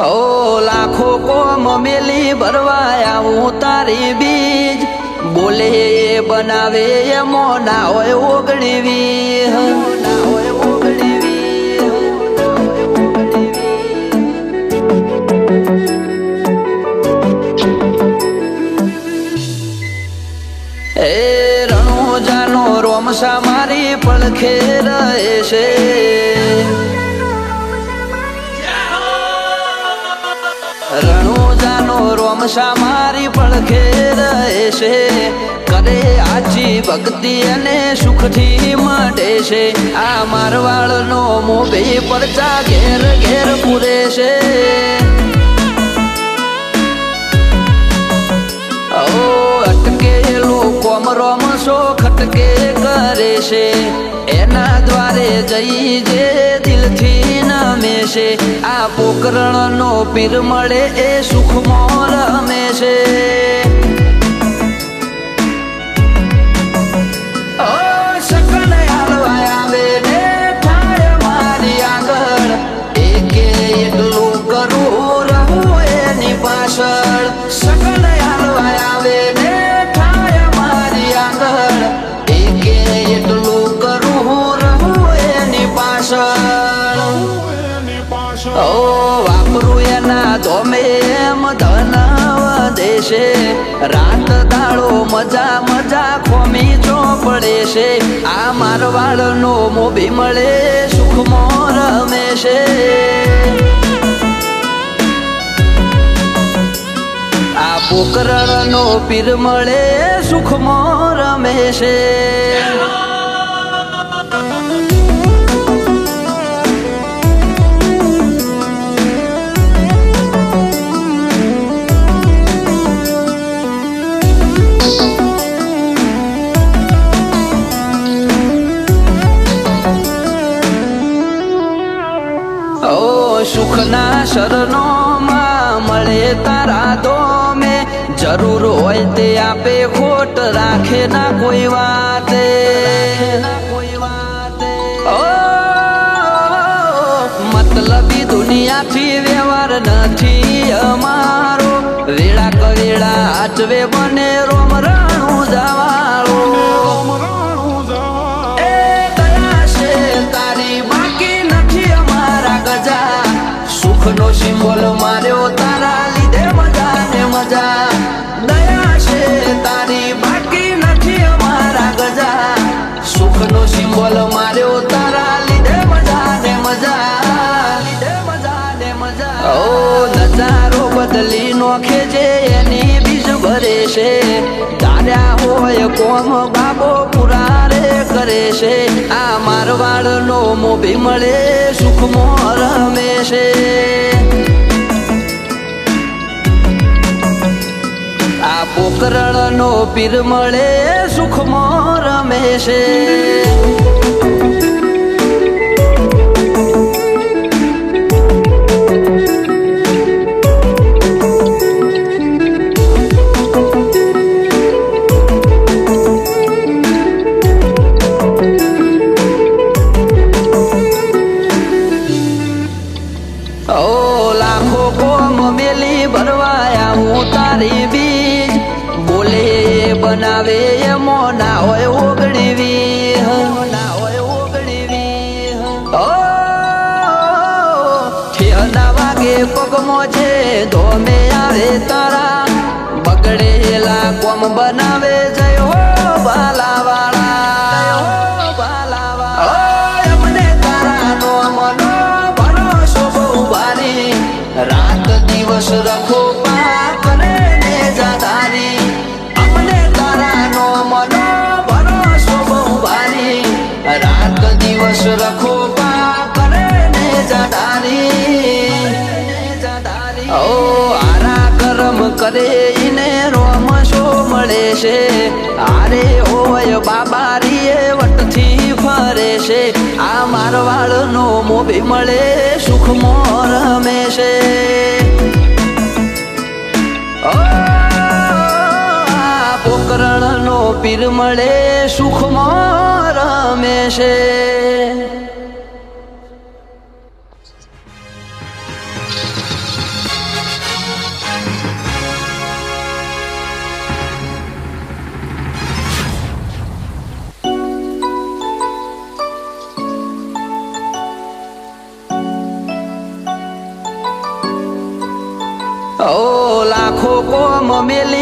ઓ લાખો કોમ મેલી ભરવાયા હું તારી બીજ બોલે એ બનાવે એમો ના હોય ઓગણીવી ના હોય ઓગણીવી એ રણોજાનો રોમસા મારી પડખે રહે છે રણોજાનો રોમસા મારી પડખે રહે છે કરે આજી ભક્તિ અને સુખથી મળે છે આ મારવાડનો મોભી પડચા ઘેર ઘેર પૂરે છે ઓ અટકેલું કોમ રોમસો ખટકે કરે છે એના દ્વારે જઈ જે દિલથી નમે છે આ પોકરણનો પીર મળે એ સુખમાં રમે છે ઓ સકન હાલવા આવે ને થાય મારી આગળ એકે એકલું કરું રહું એની પાછળ સકન હાલવા આવે ને થાય મારી આગળ એકે એકલું કરું રહું એની પાછળ ઓ વાપરું એના ધોમે એમ ધન વધે છે રાત દાડો મજા મજા ખોમી ચોપડે છે આ મારવાડનો મોભી મળે સુખમાં રમે છે આ પોકરણનો પીર મળે સુખમાં રમે છે સુખના શરણોમાં મળે તારા દોમે જરૂર હોય તે આપે ખોટ રાખે ના કોઈ વાતે ઓ મતલબી દુનિયાથી વ્યવહાર નથી અમારો વેળા કવેળા આચવે બને રોમ રણું જવાળો સુખનો સિમ્બોલ માર્યો તારા લીધે મજા ને મજા દયા છે તારી બાકી નથી અમારા ગજા સુખનો સિમ્બોલ માર્યો તારા લીધે મજા ને મજા ઓ નજારો બદલી નોખે છે એની બીજ ભરે છે ધાર્યા હોય કોમ બાબો પૂરા રે કરે છે આ મારવાડનો મોભી મળે સુખમાં રમે છે આ પોકરણનો પીર મળે સુખમાં રમે છે ભરવાયા હું તારી બીજ બોલે બનાવે એમો ના હોય ઓગણીવી ના હોય ઓગણીવી ઓ ઠેના વાગે પગમો છે ધોમે આવે તારા બગડેલા કોમ બનાવે જય હો બાલાવાળા એમને તારા નો મનો ભરોસો બહુ ભારી રાત દિવસ રખો પા કરે ને જાદારી અમને તારા નો મનો ભરોસો બહુ ભારી રાત દિવસ રખો પા કરે ને જાદારી ઓ આરા કરમ કરે ઈને રોમશો મળે છે આરે હોય બાબારી એ વટથી ફરે છે આ મારવાડનો મોભી મળે સુખમાં રમે છે પોકરણનો પીર મળે સુખમાં રમે છે આખો કોમ મેલી